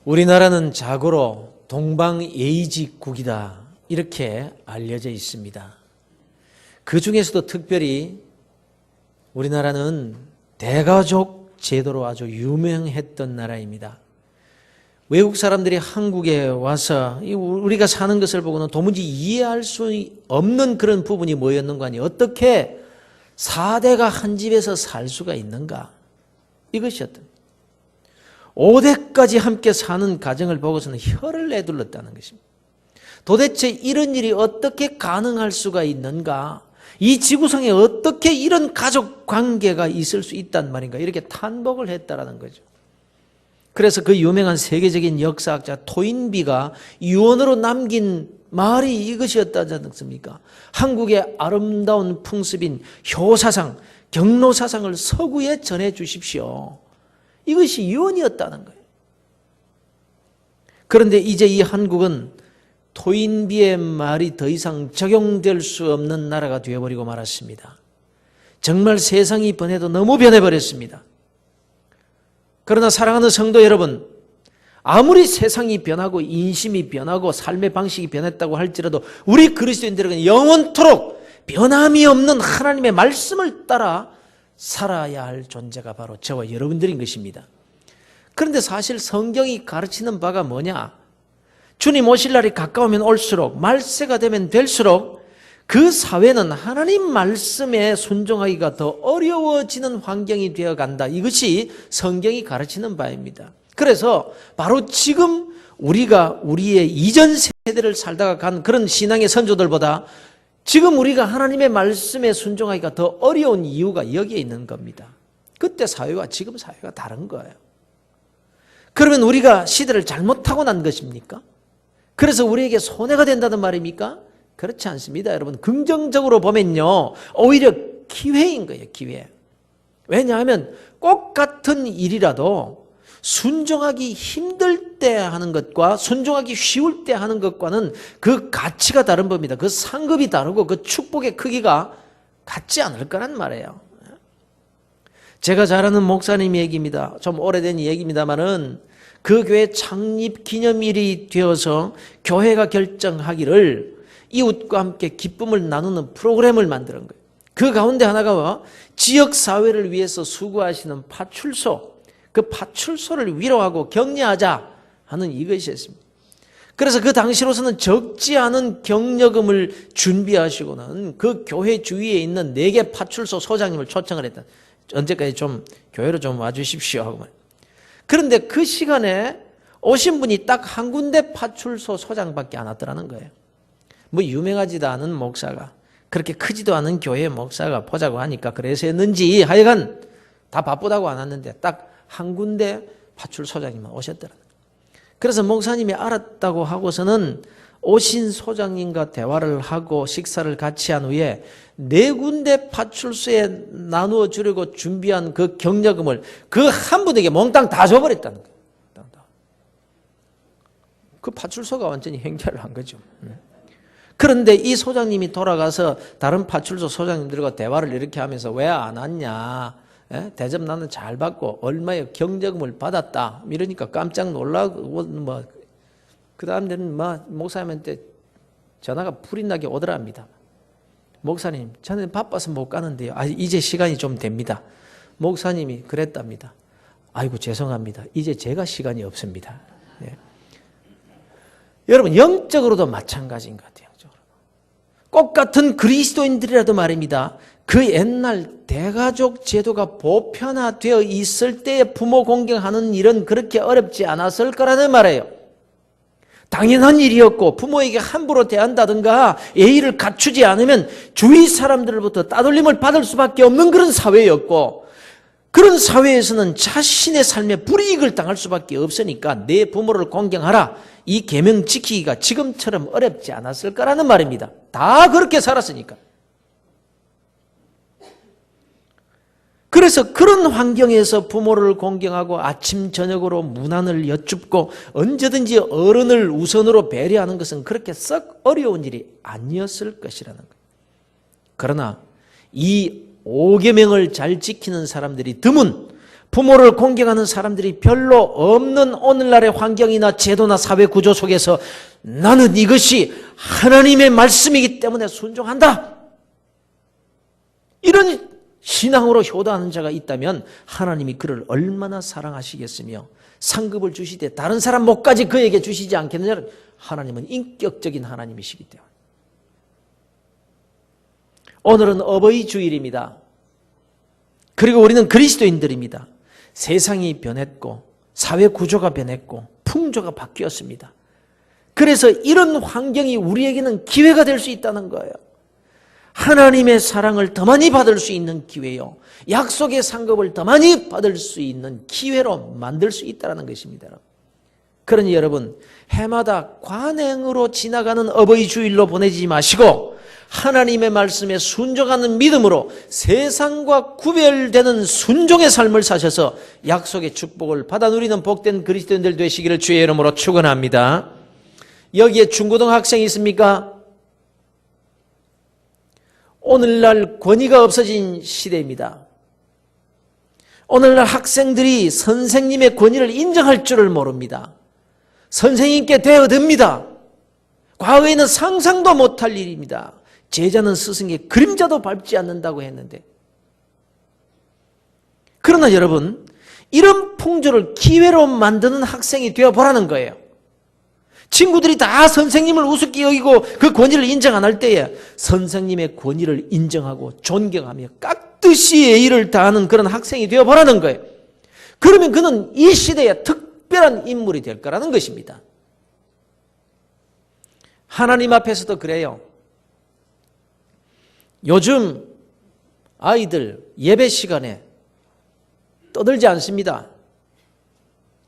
우리나라는 자고로 동방예의지국이다 이렇게 알려져 있습니다. 그 중에서도 특별히 우리나라는 대가족 제도로 아주 유명했던 나라입니다. 외국 사람들이 한국에 와서 우리가 사는 것을 보고는 도무지 이해할 수 없는 그런 부분이 뭐였는가 하니 어떻게 4대가 한 집에서 살 수가 있는가 이것이었던 5대까지 함께 사는 가정을 보고서는 혀를 내둘렀다는 것입니다. 도대체 이런 일이 어떻게 가능할 수가 있는가? 이 지구상에 어떻게 이런 가족 관계가 있을 수 있단 말인가? 이렇게 탄복을 했다라는 거죠. 그래서 그 유명한 세계적인 역사학자 토인비가 유언으로 남긴 말이 이것이었다지 않습니까? 한국의 아름다운 풍습인 효사상, 경로사상을 서구에 전해 주십시오. 이것이 유언이었다는 거예요. 그런데 이제 이 한국은 토인비의 말이 더 이상 적용될 수 없는 나라가 되어버리고 말았습니다. 정말 세상이 변해도 너무 변해버렸습니다. 그러나 사랑하는 성도 여러분, 아무리 세상이 변하고 인심이 변하고 삶의 방식이 변했다고 할지라도 우리 그리스도인들은 영원토록 변함이 없는 하나님의 말씀을 따라 살아야 할 존재가 바로 저와 여러분들인 것입니다. 그런데 사실 성경이 가르치는 바가 뭐냐? 주님 오실 날이 가까우면 올수록 말세가 되면 될수록 그 사회는 하나님 말씀에 순종하기가 더 어려워지는 환경이 되어간다. 이것이 성경이 가르치는 바입니다. 그래서 바로 지금 우리가 우리의 이전 세대를 살다가 간 그런 신앙의 선조들보다 지금 우리가 하나님의 말씀에 순종하기가 더 어려운 이유가 여기에 있는 겁니다. 그때 사회와 지금 사회가 다른 거예요. 그러면 우리가 시대를 잘못하고 난 것입니까? 그래서 우리에게 손해가 된다는 말입니까? 그렇지 않습니다. 여러분, 긍정적으로 보면요, 오히려 기회인 거예요. 기회. 왜냐하면 꼭 같은 일이라도 순종하기 힘들 때 하는 것과 순종하기 쉬울 때 하는 것과는 그 가치가 다른 겁니다. 그 상급이 다르고 그 축복의 크기가 같지 않을 거란 말이에요. 제가 잘 아는 목사님 얘기입니다. 좀 오래된 얘기입니다만은 그 교회 창립 기념일이 되어서 교회가 결정하기를 이웃과 함께 기쁨을 나누는 프로그램을 만드는 거예요. 그 가운데 하나가 지역사회를 위해서 수고하시는 파출소, 그 파출소를 위로하고 격려하자 하는 이것이었습니다. 그래서 그 당시로서는 적지 않은 격려금을 준비하시고는 그 교회 주위에 있는 4개 파출소 소장님을 초청을 했다. 언제까지 좀 교회로 좀 와주십시오 하고 말이에요. 그런데 그 시간에 오신 분이 딱 한 군데 파출소 소장밖에 안 왔더라는 거예요. 뭐 유명하지도 않은 목사가, 그렇게 크지도 않은 교회 목사가 보자고 하니까 그래서였는지 하여간 다 바쁘다고 안 왔는데 딱 한 군데 파출소장님만 오셨더라는 거예요. 그래서 목사님이 알았다고 하고서는 오신 소장님과 대화를 하고 식사를 같이 한 후에 4군데 파출소에 나누어 주려고 준비한 그 격려금을 그 한 분에게 몽땅 다 줘버렸다는 거예요. 그 파출소가 완전히 행차를 한 거죠. 그런데 이 소장님이 돌아가서 다른 파출소 소장님들과 대화를 이렇게 하면서 왜 안 왔냐? 대접 나는 잘 받고 얼마의 격려금을 받았다. 이러니까 깜짝 놀라고 그 다음 데는 목사님한테 전화가 불이 나게 오더랍니다. 목사님, 저는 바빠서 못 가는데요. 이제 시간이 좀 됩니다. 목사님이 그랬답니다. 아이고 죄송합니다. 이제 제가 시간이 없습니다. 네. 여러분 영적으로도 마찬가지인 것 같아요. 꼭 같은 그리스도인들이라도 말입니다. 그 옛날 대가족 제도가 보편화되어 있을 때에 부모 공경하는 일은 그렇게 어렵지 않았을 거라는 말이에요. 당연한 일이었고 부모에게 함부로 대한다든가 예의를 갖추지 않으면 주위 사람들로부터 따돌림을 받을 수밖에 없는 그런 사회였고 그런 사회에서는 자신의 삶에 불이익을 당할 수밖에 없으니까 내 부모를 공경하라. 이 계명 지키기가 지금처럼 어렵지 않았을 거라는 말입니다. 다 그렇게 살았으니까. 그래서 그런 환경에서 부모를 공경하고 아침 저녁으로 문안을 여쭙고 언제든지 어른을 우선으로 배려하는 것은 그렇게 썩 어려운 일이 아니었을 것이라는 거예요. 그러나 이 5계명을 잘 지키는 사람들이 드문 부모를 공경하는 사람들이 별로 없는 오늘날의 환경이나 제도나 사회 구조 속에서 나는 이것이 하나님의 말씀이기 때문에 순종한다. 이런 신앙으로 효도하는 자가 있다면 하나님이 그를 얼마나 사랑하시겠으며 상급을 주시되 다른 사람 목까지 그에게 주시지 않겠느냐. 하나님은 인격적인 하나님이시기 때문에. 오늘은 어버이 주일입니다. 그리고 우리는 그리스도인들입니다. 세상이 변했고 사회 구조가 변했고 풍조가 바뀌었습니다. 그래서 이런 환경이 우리에게는 기회가 될 수 있다는 거예요. 하나님의 사랑을 더 많이 받을 수 있는 기회요. 약속의 상급을 더 많이 받을 수 있는 기회로 만들 수 있다는 것입니다. 그러니 여러분, 해마다 관행으로 지나가는 어버이 주일로 보내지 마시고 하나님의 말씀에 순종하는 믿음으로 세상과 구별되는 순종의 삶을 사셔서 약속의 축복을 받아 누리는 복된 그리스도인들 되시기를 주의 이름으로 축원합니다. 여기에 중고등학생이 있습니까? 오늘날 권위가 없어진 시대입니다. 오늘날 학생들이 선생님의 권위를 인정할 줄을 모릅니다. 선생님께 대어듭니다. 과거에는 상상도 못할 일입니다. 제자는 스승의 그림자도 밟지 않는다고 했는데, 그러나 여러분, 이런 풍조를 기회로 만드는 학생이 되어보라는 거예요. 친구들이 다 선생님을 우습게 여기고 그 권위를 인정 안 할 때에 선생님의 권위를 인정하고 존경하며 깍듯이 예의를 다하는 그런 학생이 되어보라는 거예요. 그러면 그는 이 시대에 특별한 인물이 될 거라는 것입니다. 하나님 앞에서도 그래요. 요즘 아이들 예배 시간에 떠들지 않습니다.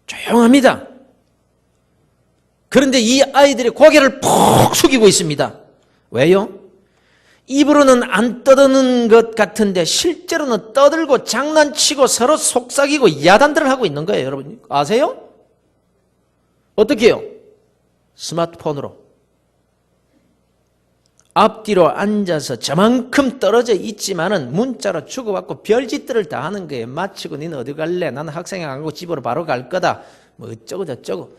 조용합니다. 그런데 이 아이들이 고개를 푹 숙이고 있습니다. 왜요? 입으로는 안 떠드는 것 같은데 실제로는 떠들고 장난치고 서로 속삭이고 야단들을 하고 있는 거예요. 여러분 아세요? 어떻게 해요? 스마트폰으로 앞뒤로 앉아서 저만큼 떨어져 있지만은 문자로 주고받고 별짓들을 다 하는 거예요. 마치고 너는 어디 갈래? 나는 학생회 안 가고 집으로 바로 갈 거다. 뭐 어쩌고 저쩌고.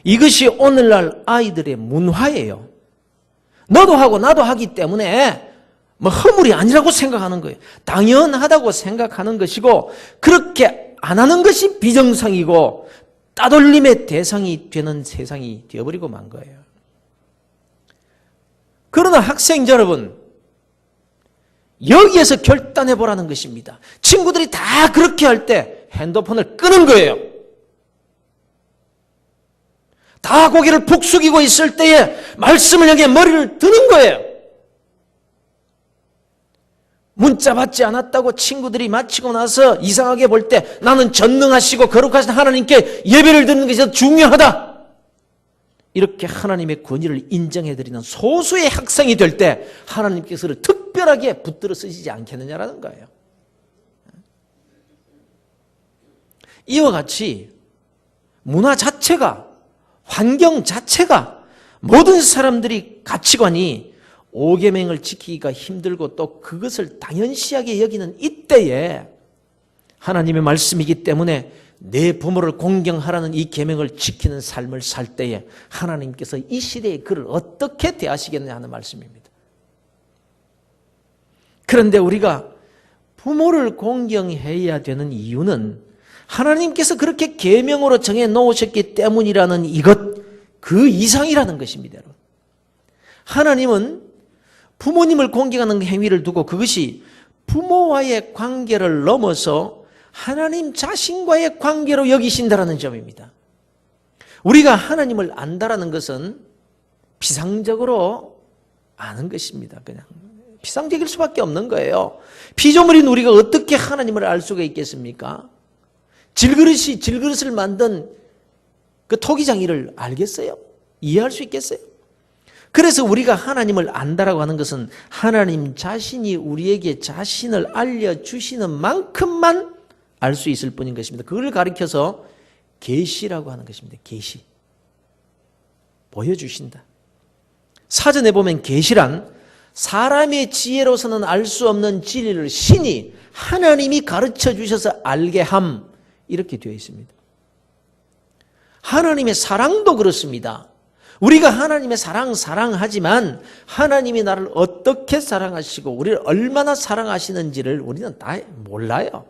이것이 오늘날 아이들의 문화예요. 너도 하고 나도 하기 때문에 뭐 허물이 아니라고 생각하는 거예요. 당연하다고 생각하는 것이고 그렇게 안 하는 것이 비정상이고 따돌림의 대상이 되는 세상이 되어버리고 만 거예요. 그러나 학생 여러분, 여기에서 결단해 보라는 것입니다. 친구들이 다 그렇게 할 때 핸드폰을 끄는 거예요. 다 고개를 푹 숙이고 있을 때에 말씀을 향해 머리를 드는 거예요. 문자 받지 않았다고 친구들이 마치고 나서 이상하게 볼 때 나는 전능하시고 거룩하신 하나님께 예배를 드리는 것이 더 중요하다. 이렇게 하나님의 권위를 인정해드리는 소수의 학생이 될 때 하나님께서를 특별하게 붙들어 쓰시지 않겠느냐라는 거예요. 이와 같이 문화 자체가, 환경 자체가, 모든 사람들이 가치관이 5계명을 지키기가 힘들고 또 그것을 당연시하게 여기는 이때에 하나님의 말씀이기 때문에 내 부모를 공경하라는 이 계명을 지키는 삶을 살 때에 하나님께서 이 시대에 그를 어떻게 대하시겠냐 하는 말씀입니다. 그런데 우리가 부모를 공경해야 되는 이유는 하나님께서 그렇게 계명으로 정해 놓으셨기 때문이라는 이것, 그 이상이라는 것입니다. 하나님은 부모님을 공경하는 행위를 두고 그것이 부모와의 관계를 넘어서 하나님 자신과의 관계로 여기신다라는 점입니다. 우리가 하나님을 안다라는 것은 피상적으로 아는 것입니다. 그냥 피상적일 수밖에 없는 거예요. 피조물인 우리가 어떻게 하나님을 알 수가 있겠습니까? 질그릇을 만든 그 토기장이를 알겠어요? 이해할 수 있겠어요? 그래서 우리가 하나님을 안다라고 하는 것은 하나님 자신이 우리에게 자신을 알려주시는 만큼만 알 수 있을 뿐인 것입니다. 그걸 가리켜서 계시라고 하는 것입니다. 계시. 보여주신다. 사전에 보면 계시란 사람의 지혜로서는 알 수 없는 진리를 신이 하나님이 가르쳐 주셔서 알게 함, 이렇게 되어 있습니다. 하나님의 사랑도 그렇습니다. 우리가 하나님의 사랑하지만 하나님이 나를 어떻게 사랑하시고 우리를 얼마나 사랑하시는지를 우리는 다 몰라요.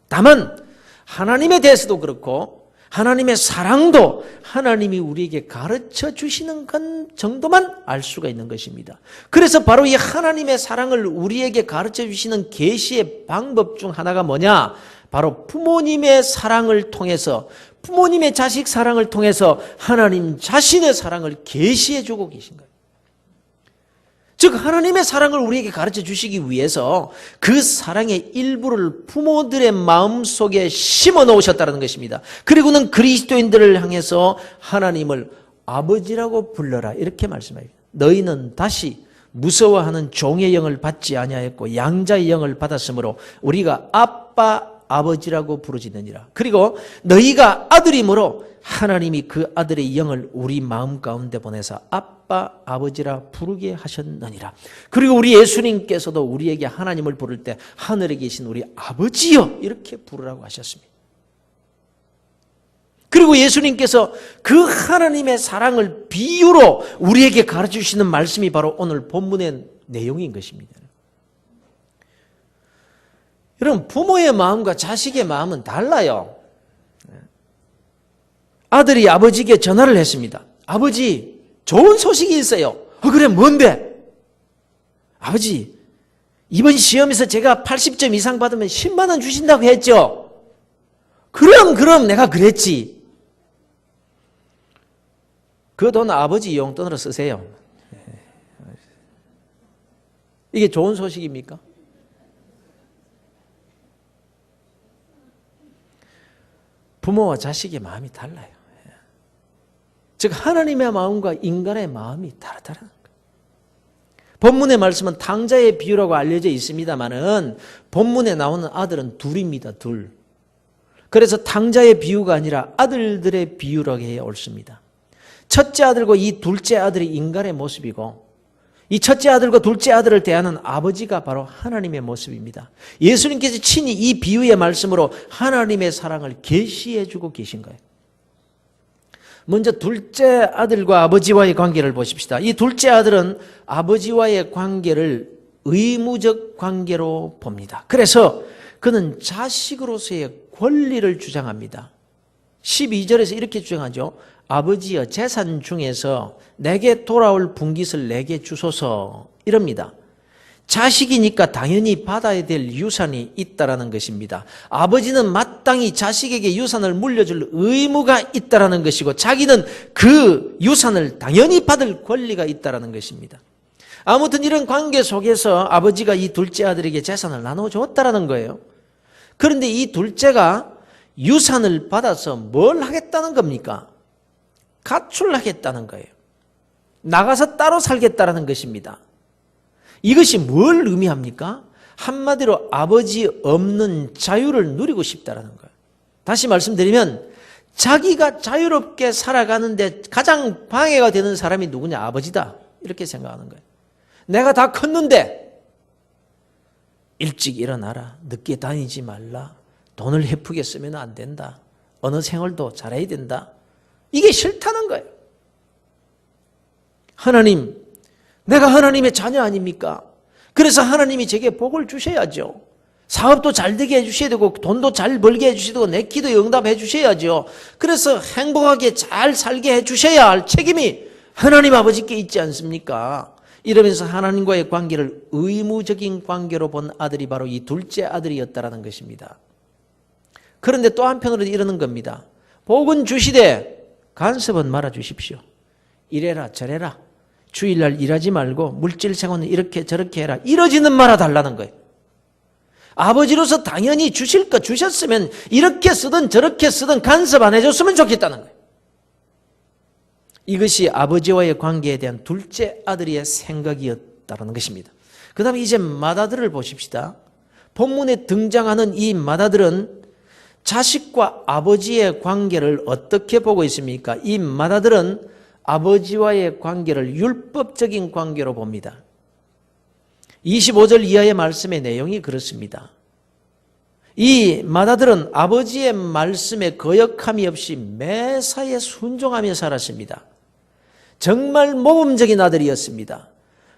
다만 하나님에 대해서도 그렇고 하나님의 사랑도 하나님이 우리에게 가르쳐 주시는 건 정도만 알 수가 있는 것입니다. 그래서 바로 이 하나님의 사랑을 우리에게 가르쳐 주시는 계시의 방법 중 하나가 뭐냐? 바로 부모님의 사랑을 통해서, 부모님의 자식 사랑을 통해서 하나님 자신의 사랑을 계시해 주고 계신 거예요. 즉 하나님의 사랑을 우리에게 가르쳐 주시기 위해서 그 사랑의 일부를 부모들의 마음속에 심어 놓으셨다는 것입니다. 그리고는 그리스도인들을 향해서 하나님을 아버지라고 불러라, 이렇게 말씀합니다. 너희는 다시 무서워하는 종의 영을 받지 아니하였고 양자의 영을 받았으므로 우리가 아빠 아버지라고 부르짖느니라. 그리고 너희가 아들이므로 하나님이 그 아들의 영을 우리 마음 가운데 보내서 아빠 아버지라 부르게 하셨느니라. 그리고 우리 예수님께서도 우리에게 하나님을 부를 때 하늘에 계신 우리 아버지여 이렇게 부르라고 하셨습니다. 그리고 예수님께서 그 하나님의 사랑을 비유로 우리에게 가르쳐 주시는 말씀이 바로 오늘 본문의 내용인 것입니다. 여러분, 부모의 마음과 자식의 마음은 달라요. 아들이 아버지에게 전화를 했습니다. 아버지, 좋은 소식이 있어요. 그래, 뭔데? 아버지, 이번 시험에서 제가 80점 이상 받으면 10만 원 주신다고 했죠? 그럼 내가 그랬지. 그 돈 아버지 용돈으로 쓰세요. 이게 좋은 소식입니까? 부모와 자식의 마음이 달라요. 즉 하나님의 마음과 인간의 마음이 다르다는 거예요. 본문의 말씀은 탕자의 비유라고 알려져 있습니다마는 본문에 나오는 아들은 둘입니다. 둘. 그래서 탕자의 비유가 아니라 아들들의 비유라고 해야 옳습니다. 첫째 아들과 이 둘째 아들이 인간의 모습이고 이 첫째 아들과 둘째 아들을 대하는 아버지가 바로 하나님의 모습입니다. 예수님께서 친히 이 비유의 말씀으로 하나님의 사랑을 계시해 주고 계신 거예요. 먼저 둘째 아들과 아버지와의 관계를 보십시다. 이 둘째 아들은 아버지와의 관계를 의무적 관계로 봅니다. 그래서 그는 자식으로서의 권리를 주장합니다. 12절에서 이렇게 주장하죠. 아버지여, 재산 중에서 내게 돌아올 분깃을 내게 주소서, 이럽니다. 자식이니까 당연히 받아야 될 유산이 있다라는 것입니다. 아버지는 마땅히 자식에게 유산을 물려줄 의무가 있다라는 것이고 자기는 그 유산을 당연히 받을 권리가 있다라는 것입니다. 아무튼 이런 관계 속에서 아버지가 이 둘째 아들에게 재산을 나눠줬다라는 거예요. 그런데 이 둘째가 유산을 받아서 뭘 하겠다는 겁니까? 가출하겠다는 거예요. 나가서 따로 살겠다는 것입니다. 이것이 뭘 의미합니까? 한마디로 아버지 없는 자유를 누리고 싶다는 거예요. 다시 말씀드리면 자기가 자유롭게 살아가는데 가장 방해가 되는 사람이 누구냐? 아버지다. 이렇게 생각하는 거예요. 내가 다 컸는데 일찍 일어나라. 늦게 다니지 말라. 돈을 헤프게 쓰면 안 된다. 어느 생활도 잘해야 된다. 이게 싫다는 거예요. 하나님, 내가 하나님의 자녀 아닙니까? 그래서 하나님이 제게 복을 주셔야죠. 사업도 잘 되게 해주셔야 되고 돈도 잘 벌게 해주셔야 되고 내 기도에 응답해 주셔야죠. 그래서 행복하게 잘 살게 해주셔야 할 책임이 하나님 아버지께 있지 않습니까? 이러면서 하나님과의 관계를 의무적인 관계로 본 아들이 바로 이 둘째 아들이었다라는 것입니다. 그런데 또 한편으로 이러는 겁니다. 복은 주시되 간섭은 말아 주십시오. 이래라 저래라. 주일날 일하지 말고 물질 생활은 이렇게 저렇게 해라. 이러지는 말아 달라는 거예요. 아버지로서 당연히 주실 거 주셨으면 이렇게 쓰든 저렇게 쓰든 간섭 안 해줬으면 좋겠다는 거예요. 이것이 아버지와의 관계에 대한 둘째 아들의 생각이었다는 것입니다. 그 다음에 이제 맏아들을 보십시다. 본문에 등장하는 이 맏아들은 자식과 아버지의 관계를 어떻게 보고 있습니까? 이 맏아들은 아버지와의 관계를 율법적인 관계로 봅니다. 25절 이하의 말씀의 내용이 그렇습니다. 이 맏아들은 아버지의 말씀에 거역함이 없이 매사에 순종하며 살았습니다. 정말 모범적인 아들이었습니다.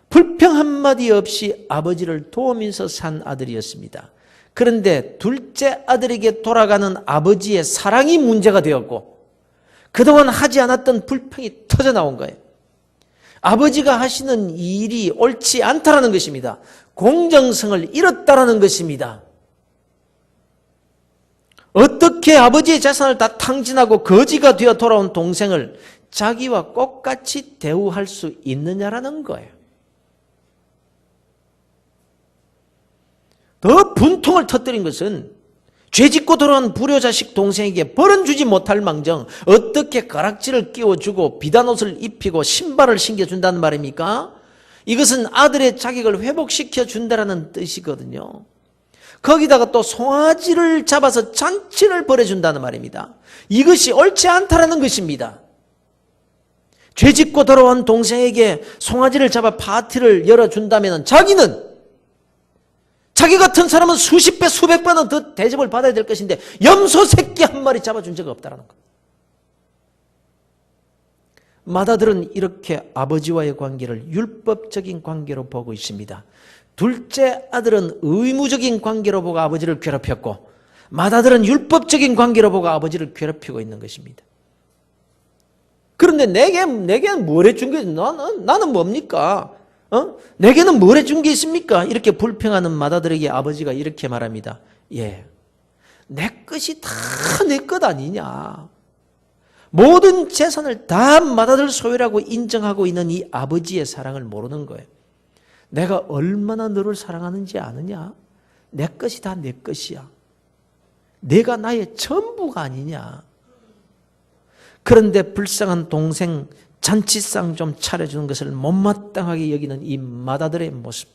불평 한마디 없이 아버지를 도우면서 산 아들이었습니다. 그런데 둘째 아들에게 돌아가는 아버지의 사랑이 문제가 되었고 그동안 하지 않았던 불평이 터져나온 거예요. 아버지가 하시는 일이 옳지 않다라는 것입니다. 공정성을 잃었다라는 것입니다. 어떻게 아버지의 재산을 다 탕진하고 거지가 되어 돌아온 동생을 자기와 똑같이 대우할 수 있느냐라는 거예요. 더 분통을 터뜨린 것은 죄짓고 돌아온 불효자식 동생에게 벌은 주지 못할 망정 어떻게 가락지를 끼워주고 비단옷을 입히고 신발을 신겨준다는 말입니까? 이것은 아들의 자격을 회복시켜준다는 뜻이거든요. 거기다가 또 송아지를 잡아서 잔치를 벌여준다는 말입니다. 이것이 옳지 않다라는 것입니다. 죄짓고 돌아온 동생에게 송아지를 잡아 파티를 열어준다면 자기 같은 사람은 수십 배 수백 번은 더 대접을 받아야 될 것인데 염소 새끼 한 마리 잡아준 적 없다라는 것. 맏아들은 이렇게 아버지와의 관계를 율법적인 관계로 보고 있습니다. 둘째 아들은 의무적인 관계로 보고 아버지를 괴롭혔고 맏아들은 율법적인 관계로 보고 아버지를 괴롭히고 있는 것입니다. 그런데 내게는 뭘 해준 게 나는 뭡니까? 내게는 뭘 해준 게 있습니까? 이렇게 불평하는 맏아들에게 아버지가 이렇게 말합니다. 예, 내 것이 다 내 것 아니냐. 모든 재산을 다 맏아들 소유라고 인정하고 있는 이 아버지의 사랑을 모르는 거예요. 내가 얼마나 너를 사랑하는지 아느냐? 내 것이 다 내 것이야. 내가 나의 전부가 아니냐. 그런데 불쌍한 동생 잔치상 좀 차려주는 것을 못마땅하게 여기는 이 맏아들의 모습.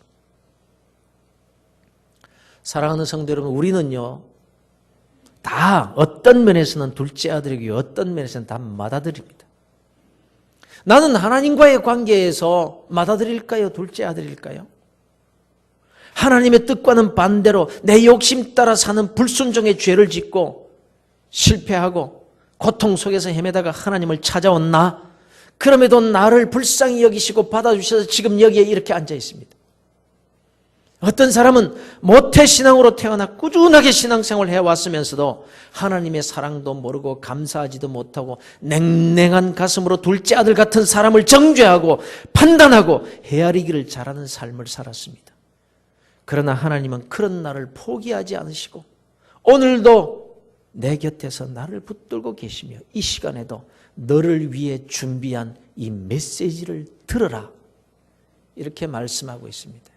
사랑하는 성도 여러분, 우리는요 다 어떤 면에서는 둘째 아들이고 어떤 면에서는 다 맏아들입니다. 나는 하나님과의 관계에서 맏아들일까요? 둘째 아들일까요? 하나님의 뜻과는 반대로 내 욕심 따라 사는 불순종의 죄를 짓고 실패하고 고통 속에서 헤매다가 하나님을 찾아온 나, 그럼에도 나를 불쌍히 여기시고 받아주셔서 지금 여기에 이렇게 앉아 있습니다. 어떤 사람은 모태신앙으로 태어나 꾸준하게 신앙생활을 해왔으면서도 하나님의 사랑도 모르고 감사하지도 못하고 냉랭한 가슴으로 둘째 아들 같은 사람을 정죄하고 판단하고 헤아리기를 잘하는 삶을 살았습니다. 그러나 하나님은 그런 나를 포기하지 않으시고 오늘도 내 곁에서 나를 붙들고 계시며 이 시간에도 너를 위해 준비한 이 메시지를 들어라, 이렇게 말씀하고 있습니다.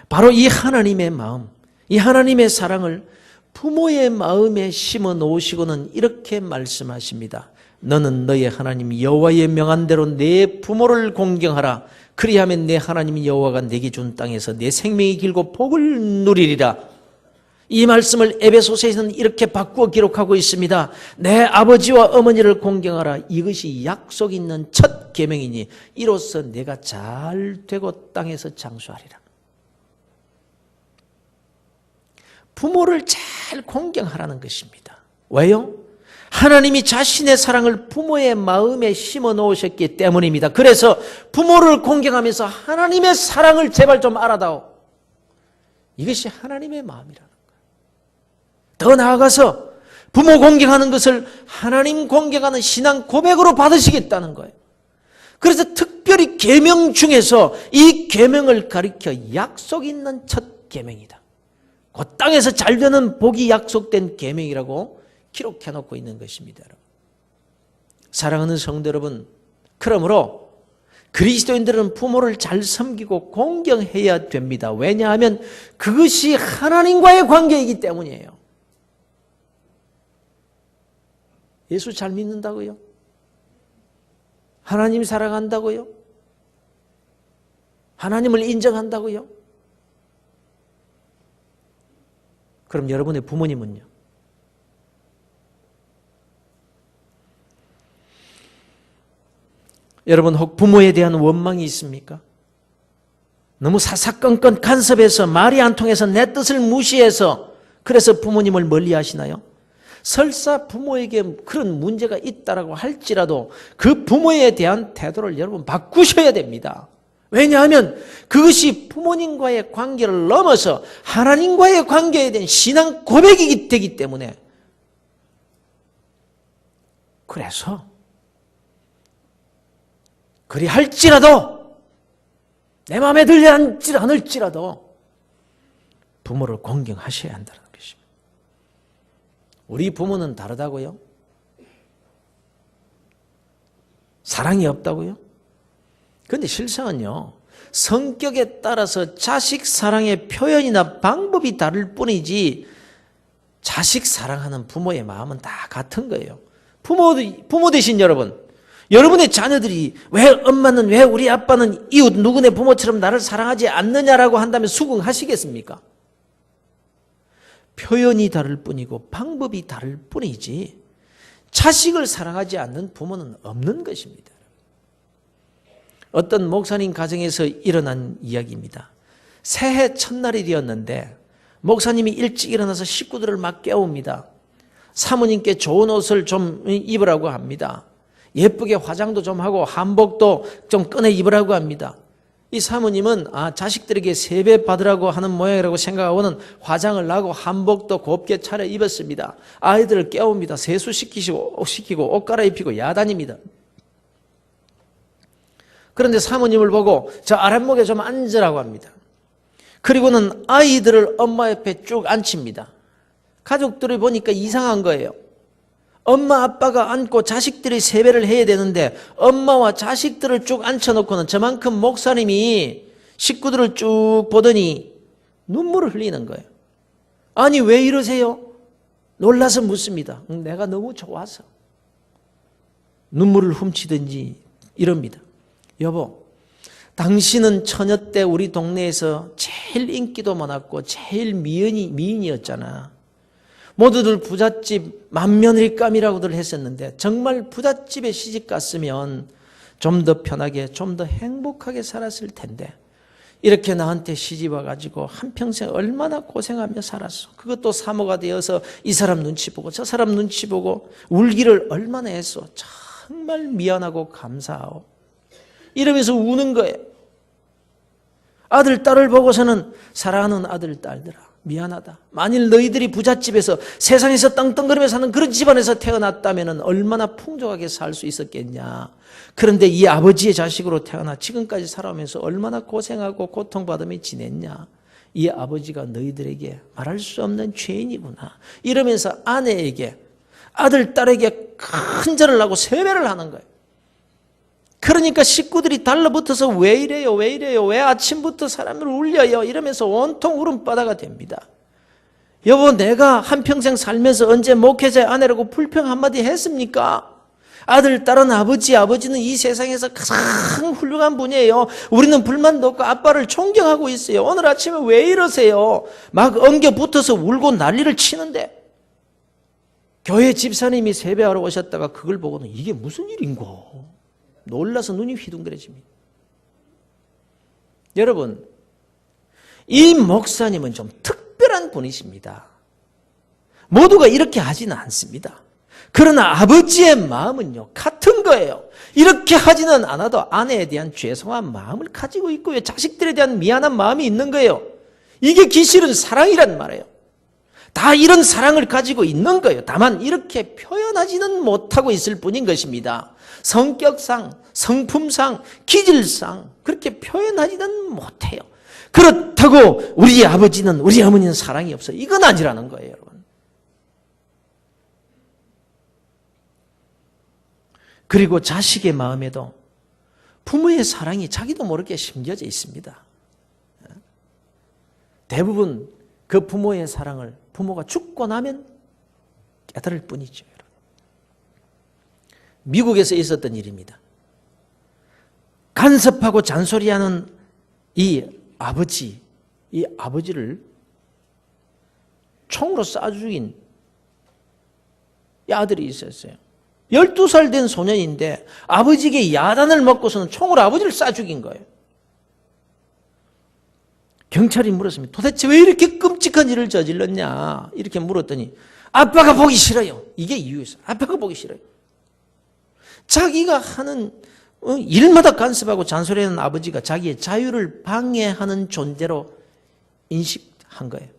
바로 이 하나님의 마음, 이 하나님의 사랑을 부모의 마음에 심어 놓으시고는 이렇게 말씀하십니다. 너는 너의 하나님 여호와의 명한대로 내 부모를 공경하라. 그리하면 내 하나님 여호와가 내게 준 땅에서 내 생명이 길고 복을 누리리라. 이 말씀을 에베소서에서는 이렇게 바꾸어 기록하고 있습니다. 내 아버지와 어머니를 공경하라. 이것이 약속 있는 첫 계명이니 이로써 내가 잘 되고 땅에서 장수하리라. 부모를 잘 공경하라는 것입니다. 왜요? 하나님이 자신의 사랑을 부모의 마음에 심어 놓으셨기 때문입니다. 그래서 부모를 공경하면서 하나님의 사랑을 제발 좀 알아다오. 이것이 하나님의 마음이라는 거예요. 더 나아가서 부모 공경하는 것을 하나님 공경하는 신앙 고백으로 받으시겠다는 거예요. 그래서 특별히 계명 중에서 이 계명을 가리켜 약속 있는 첫 계명이다. 그 땅에서 잘 되는 복이 약속된 계명이라고 기록해 놓고 있는 것입니다. 사랑하는 성도 여러분, 그러므로 그리스도인들은 부모를 잘 섬기고 공경해야 됩니다. 왜냐하면 그것이 하나님과의 관계이기 때문이에요. 예수 잘 믿는다고요? 하나님 사랑한다고요? 하나님을 인정한다고요? 그럼 여러분의 부모님은요? 여러분 혹 부모에 대한 원망이 있습니까? 너무 사사건건 간섭해서 말이 안 통해서 내 뜻을 무시해서 그래서 부모님을 멀리 하시나요? 설사 부모에게 그런 문제가 있다라고 할지라도 그 부모에 대한 태도를 여러분 바꾸셔야 됩니다. 왜냐하면 그것이 부모님과의 관계를 넘어서 하나님과의 관계에 대한 신앙 고백이 되기 때문에 그래서 그리 할지라도 내 마음에 들지 않을지라도 부모를 공경하셔야 한다는 것입니다. 우리 부모는 다르다고요? 사랑이 없다고요? 그런데 실상은요, 성격에 따라서 자식 사랑의 표현이나 방법이 다를 뿐이지 자식 사랑하는 부모의 마음은 다 같은 거예요. 부모 되신 여러분, 여러분의 자녀들이 왜 엄마는, 왜 우리 아빠는 이웃 누구네 부모처럼 나를 사랑하지 않느냐라고 한다면 수긍하시겠습니까? 표현이 다를 뿐이고 방법이 다를 뿐이지 자식을 사랑하지 않는 부모는 없는 것입니다. 어떤 목사님 가정에서 일어난 이야기입니다. 새해 첫날이 되었는데 목사님이 일찍 일어나서 식구들을 막 깨웁니다. 사모님께 좋은 옷을 좀 입으라고 합니다. 예쁘게 화장도 좀 하고 한복도 좀 꺼내 입으라고 합니다. 이 사모님은 자식들에게 세배 받으라고 하는 모양이라고 생각하고는 화장을 하고 한복도 곱게 차려 입었습니다. 아이들을 깨웁니다. 세수시키고 옷 갈아입히고 야단입니다. 그런데 사모님을 보고 저 아랫목에 좀 앉으라고 합니다. 그리고는 아이들을 엄마 옆에 쭉 앉힙니다. 가족들이 보니까 이상한 거예요. 엄마 아빠가 앉고 자식들이 세배를 해야 되는데 엄마와 자식들을 쭉 앉혀놓고는 저만큼 목사님이 식구들을 쭉 보더니 눈물을 흘리는 거예요. 아니 왜 이러세요? 놀라서 묻습니다. 내가 너무 좋아서. 눈물을 훔치든지 이럽니다. 여보, 당신은 처녀 때 우리 동네에서 제일 인기도 많았고 제일 미인이었잖아. 모두들 부잣집 맏며느리감이라고들 했었는데 정말 부잣집에 시집 갔으면 좀 더 편하게 좀 더 행복하게 살았을 텐데 이렇게 나한테 시집 와가지고 한평생 얼마나 고생하며 살았어. 그것도 사모가 되어서 이 사람 눈치 보고 저 사람 눈치 보고 울기를 얼마나 했어. 정말 미안하고 감사하오. 이러면서 우는 거예요. 아들, 딸을 보고서는 사랑하는 아들, 딸들아. 미안하다. 만일 너희들이 부잣집에서 세상에서 떵떵거리며 사는 그런 집안에서 태어났다면 얼마나 풍족하게 살 수 있었겠냐. 그런데 이 아버지의 자식으로 태어나 지금까지 살아오면서 얼마나 고생하고 고통받으며 지냈냐. 이 아버지가 너희들에게 말할 수 없는 죄인이구나. 이러면서 아내에게, 아들, 딸에게 큰 절을 하고 세배를 하는 거예요. 그러니까 식구들이 달라붙어서 왜 이래요? 왜 이래요? 왜 아침부터 사람을 울려요? 이러면서 온통 울음바다가 됩니다. 여보, 내가 한평생 살면서 언제 목회자의 아내라고 불평 한마디 했습니까? 아들, 딸은 아버지는 이 세상에서 가장 훌륭한 분이에요. 우리는 불만도 없고 아빠를 존경하고 있어요. 오늘 아침에 왜 이러세요? 막 엉겨 붙어서 울고 난리를 치는데 교회 집사님이 세배하러 오셨다가 그걸 보고는 이게 무슨 일인고? 놀라서 눈이 휘둥그레집니다. 여러분, 이 목사님은 좀 특별한 분이십니다. 모두가 이렇게 하지는 않습니다. 그러나 아버지의 마음은요, 같은 거예요. 이렇게 하지는 않아도 아내에 대한 죄송한 마음을 가지고 있고요. 자식들에 대한 미안한 마음이 있는 거예요. 이게 기실은 사랑이란 말이에요. 다 이런 사랑을 가지고 있는 거예요. 다만 이렇게 표현하지는 못하고 있을 뿐인 것입니다. 성격상, 성품상, 기질상 그렇게 표현하지는 못해요. 그렇다고 우리 아버지는, 우리 어머니는 사랑이 없어요. 이건 아니라는 거예요, 여러분. 그리고 자식의 마음에도 부모의 사랑이 자기도 모르게 심겨져 있습니다. 대부분 그 부모의 사랑을 부모가 죽고 나면 깨달을 뿐이죠. 여러분. 미국에서 있었던 일입니다. 간섭하고 잔소리하는 이 아버지를 총으로 쏴 죽인 이 아들이 있었어요. 12살 된 소년인데 아버지에게 야단을 먹고서는 총으로 아버지를 쏴 죽인 거예요. 경찰이 물었습니다. 도대체 왜 이렇게 끔찍한 일을 저질렀냐? 이렇게 물었더니 아빠가 보기 싫어요. 이게 이유였어요. 아빠가 보기 싫어요. 자기가 하는 일마다 간섭하고 잔소리하는 아버지가 자기의 자유를 방해하는 존재로 인식한 거예요.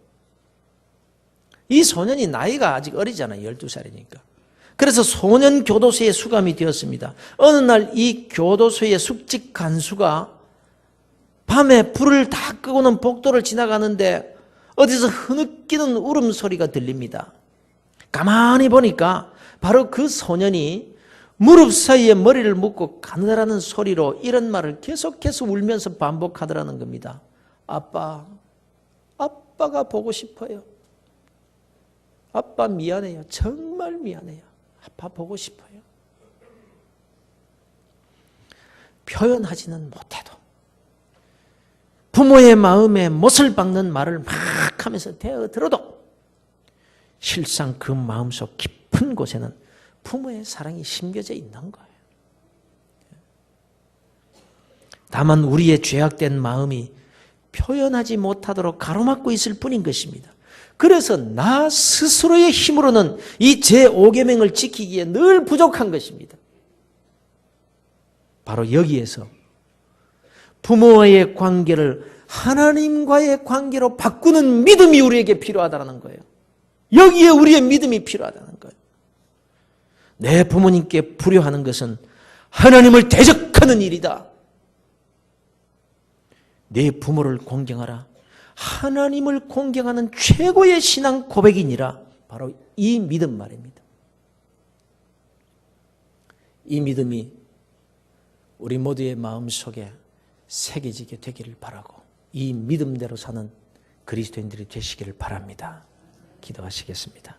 이 소년이 나이가 아직 어리잖아요. 12살이니까. 그래서 소년 교도소에 수감이 되었습니다. 어느 날 이 교도소의 숙직 간수가 밤에 불을 다 끄고는 복도를 지나가는데 어디서 흐느끼는 울음소리가 들립니다. 가만히 보니까 바로 그 소년이 무릎 사이에 머리를 묶고 가느다라는 소리로 이런 말을 계속해서 울면서 반복하더라는 겁니다. 아빠가 보고 싶어요. 아빠 미안해요. 정말 미안해요. 아빠 보고 싶어요. 표현하지는 못해도 부모의 마음에 못을 박는 말을 막 하면서 대어들어도 실상 그 마음속 깊은 곳에는 부모의 사랑이 심겨져 있는 거예요. 다만 우리의 죄악된 마음이 표현하지 못하도록 가로막고 있을 뿐인 것입니다. 그래서 나 스스로의 힘으로는 이 제5계명을 지키기에 늘 부족한 것입니다. 바로 여기에서 부모와의 관계를 하나님과의 관계로 바꾸는 믿음이 우리에게 필요하다는 거예요. 여기에 우리의 믿음이 필요하다는 거예요. 내 부모님께 불효하는 것은 하나님을 대적하는 일이다. 내 부모를 공경하라. 하나님을 공경하는 최고의 신앙 고백이니라. 바로 이 믿음 말입니다. 이 믿음이 우리 모두의 마음속에 새겨지게 되기를 바라고 이 믿음대로 사는 그리스도인들이 되시기를 바랍니다. 기도하시겠습니다.